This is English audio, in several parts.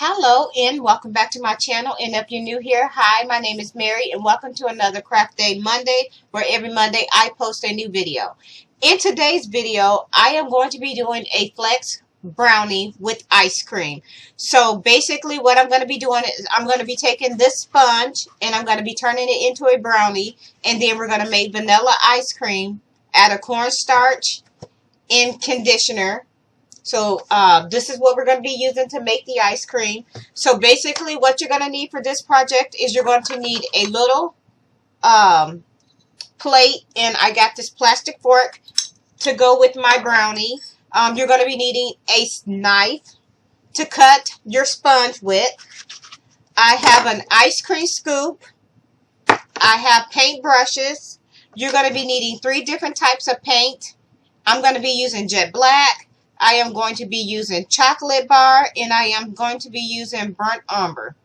Hello and welcome back to my channel, and if you're new here, hi, my name is Mary and welcome to another Craft Day Monday, where every Monday I post a new video. In today's video, I am going to be doing a flex brownie with ice cream. So basically what I'm going to be doing is I'm going to be taking this sponge and I'm going to be turning it into a brownie, and then we're going to make vanilla ice cream, add a cornstarch in conditioner. So this is what we're going to be using to make the ice cream. So basically what you're going to need for this project is you're going to need a little plate, and I got this plastic fork to go with my brownie. You're going to be needing a knife to cut your sponge with. I have an ice cream scoop. I have paint brushes. You're going to be needing 3 different types of paint. I'm going to be using jet black. I am going to be using chocolate bar, and I am going to be using burnt umber.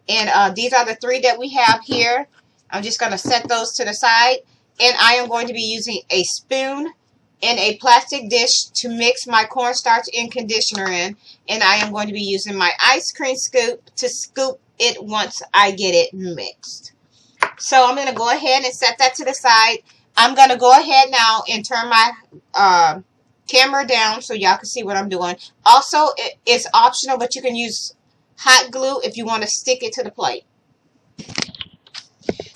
And these are the 3 that we have here. I'm just going to set those to the side. And I am going to be using a spoon and a plastic dish to mix my cornstarch and conditioner in. And I am going to be using my ice cream scoop to scoop it once I get it mixed. So I'm going to go ahead and set that to the side. I'm going to go ahead now and turn my camera down so y'all can see what I'm doing. Also, it's optional, but you can use hot glue if you want to stick it to the plate.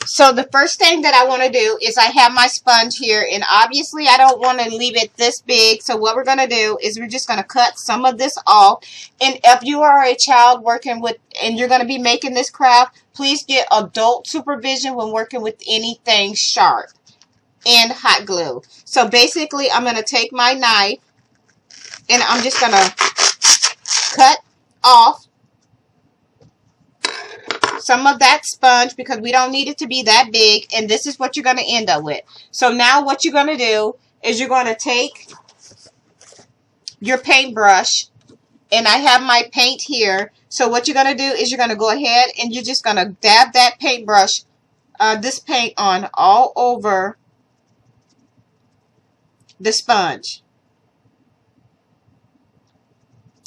So the first thing that I want to do is I have my sponge here, and obviously I don't want to leave it this big. So what we're going to do is we're just going to cut some of this off. And if you are a child working with, and you're going to be making this craft, please get adult supervision when working with anything sharp and hot glue. So basically I'm going to take my knife and I'm just going to cut off some of that sponge because we don't need it to be that big, and this is what you're going to end up with. So now what you're going to do is you're going to take your paintbrush, and I have my paint here. So what you're going to do is you're going to go ahead and you're just going to dab that paintbrush, this paint on all over the sponge.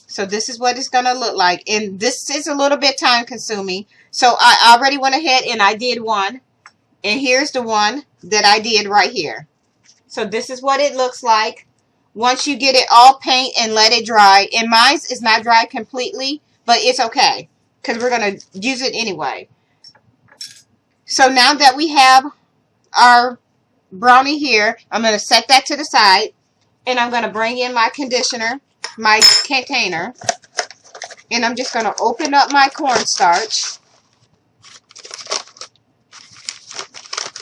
So this is what it's going to look like. And this is a little bit time consuming. So I already went ahead and I did one. And here's the one that I did right here. So this is what it looks like once you get it all paint and let it dry. And mine is not dry completely, but it's okay because we're going to use it anyway. So now that we have our brownie here, I'm going to set that to the side, and I'm going to bring in my conditioner, my container, and I'm just going to open up my cornstarch,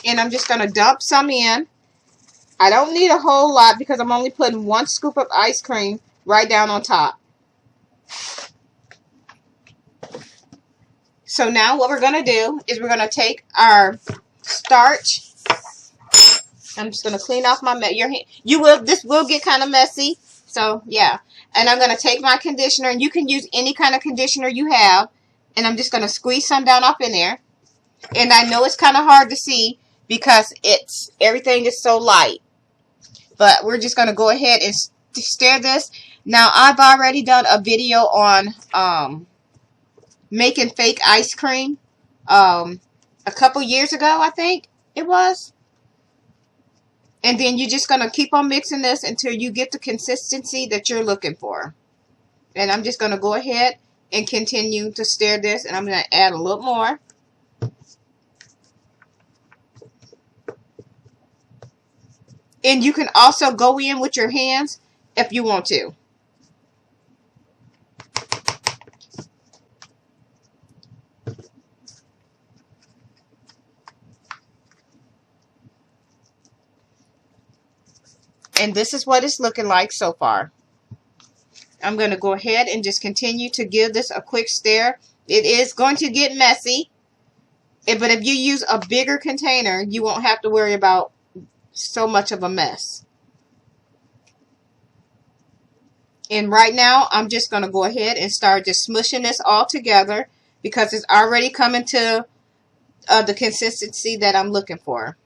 and I'm just going to dump some in. I don't need a whole lot because I'm only putting 1 scoop of ice cream right down on top. So now what we're going to do is we're going to take our starch. I'm just going to clean off my this will get kind of messy. So, yeah. And I'm going to take my conditioner, and you can use any kind of conditioner you have. And I'm just going to squeeze some down up in there. And I know it's kind of hard to see because everything is so light. But we're just going to go ahead and stir this. Now, I've already done a video on making fake ice cream a couple years ago, I think it was. And then you're just going to keep on mixing this until you get the consistency that you're looking for. And I'm just going to go ahead and continue to stir this. And I'm going to add a little more. And you can also go in with your hands if you want to. And this is what it's looking like so far. I'm going to go ahead and just continue to give this a quick stir. It is going to get messy, but if you use a bigger container, you won't have to worry about so much of a mess. And right now, I'm just going to go ahead and start just smushing this all together because it's already coming to the consistency that I'm looking for.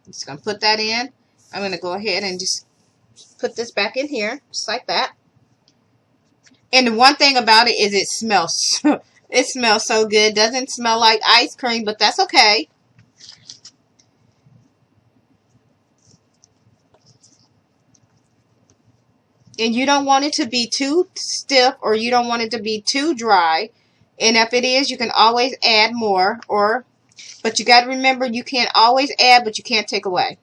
I'm just going to put that in. I'm going to go ahead and just put this back in here, just like that. And the one thing about it is it smells. It smells so good. Doesn't smell like ice cream, but that's okay. And you don't want it to be too stiff, or you don't want it to be too dry. And if it is, you can always add more. But you got to remember, you can't always add, but you can't take away.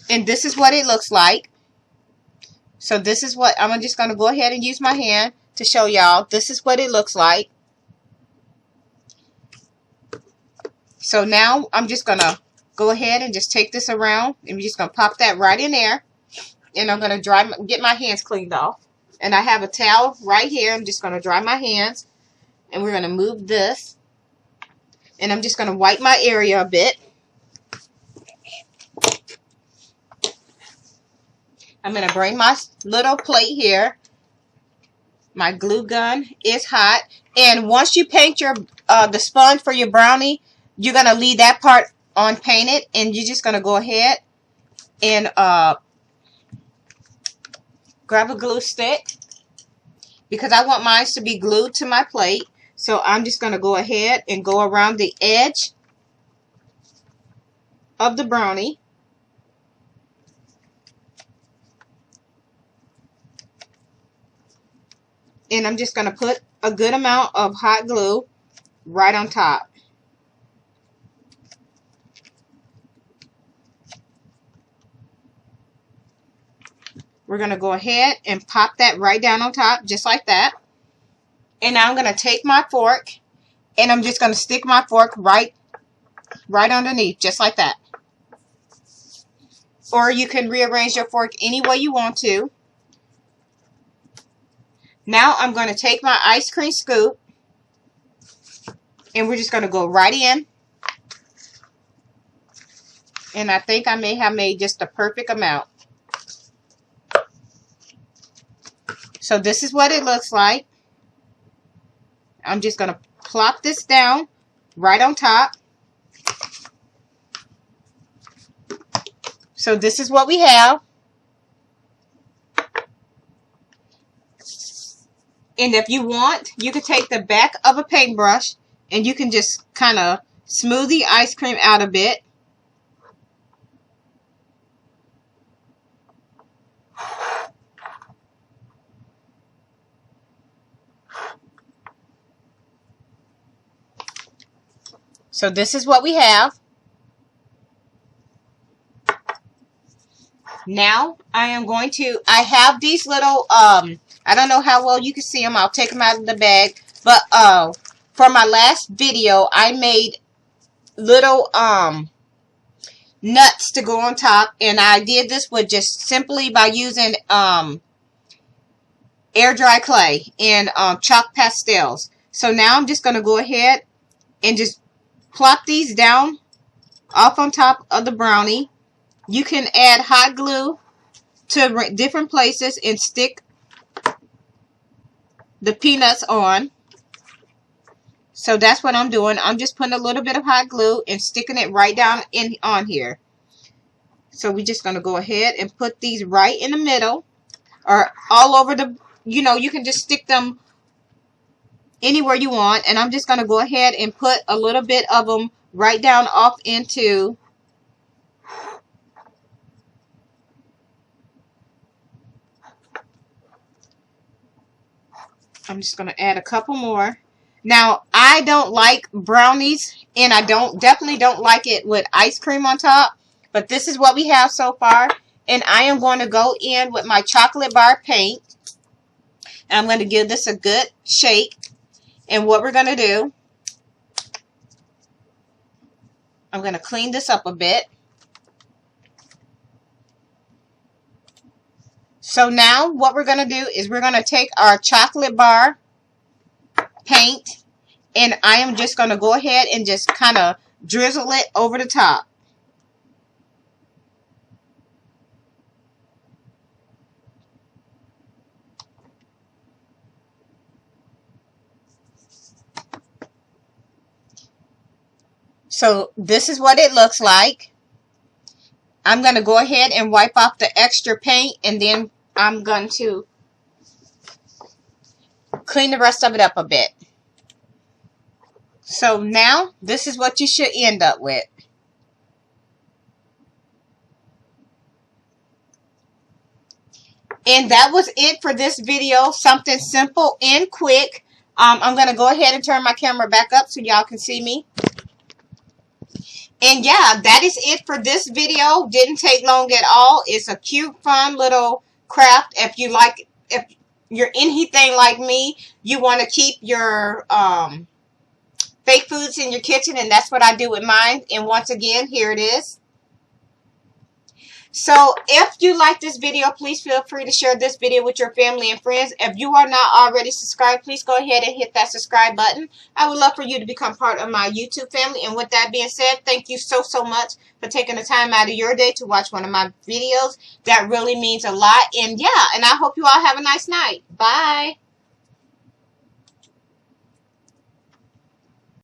And this is what it looks like. So this is what, I'm just going to go ahead and use my hand to show y'all. This is what it looks like. So now I'm just going to go ahead and just take this around. And I'm just going to pop that right in there. And I'm going to get my hands cleaned off. And I have a towel right here. I'm just going to dry my hands. And we're going to move this. And I'm just going to wipe my area a bit. I'm going to bring my little plate here. My glue gun is hot. And once you paint your the sponge for your brownie, you're going to leave that part unpainted. And you're just going to go ahead and grab a glue stick. Because I want mine to be glued to my plate. So I'm just going to go ahead and go around the edge of the brownie. And I'm just going to put a good amount of hot glue right on top. We're going to go ahead and pop that right down on top, just like that. And now I'm going to take my fork, and I'm just going to stick my fork right underneath, just like that. Or you can rearrange your fork any way you want to. Now I'm going to take my ice cream scoop, and we're just going to go right in. And I think I may have made just the perfect amount. So this is what it looks like. I'm just going to plop this down right on top. So this is what we have. And if you want, you can take the back of a paintbrush and you can just kind of smooth the ice cream out a bit. So this is what we have. Now I am going to, I have these little, I don't know how well you can see them. I'll take them out of the bag. But for my last video, I made little nuts to go on top. And I did this with just simply by using air dry clay and chalk pastels. So now I'm just going to go ahead and just plop these down off on top of the brownie. You can add hot glue to different places and stick the peanuts on. So that's what I'm doing. I'm just putting a little bit of hot glue and sticking it right down on here. So we're just going to go ahead and put these right in the middle or all over the, you can just stick them anywhere you want. And I'm just going to go ahead and put a little bit of them right down off into I'm just going to add a couple more. Now, I don't like brownies, and I definitely don't like it with ice cream on top. But this is what we have so far. And I am going to go in with my chocolate bar paint. And I'm going to give this a good shake. And what we're going to do, I'm going to clean this up a bit. So now what we're going to do is we're going to take our chocolate bar paint, and I am just going to go ahead and just kind of drizzle it over the top. So this is what it looks like. I'm going to go ahead and wipe off the extra paint, and then I'm going to clean the rest of it up a bit. So now, this is what you should end up with. And that was it for this video. Something simple and quick. I'm going to go ahead and turn my camera back up so y'all can see me. And yeah, that is it for this video. Didn't take long at all. It's a cute, fun little craft. If you're anything like me, you want to keep your fake foods in your kitchen, and that's what I do with mine. And once again, here it is. So if you like this video, please feel free to share this video with your family and friends. If you are not already subscribed, please go ahead and hit that subscribe button. I would love for you to become part of my YouTube family. And with that being said, thank you so much for taking the time out of your day to watch one of my videos. That really means a lot. And yeah, and I hope you all have a nice night. Bye.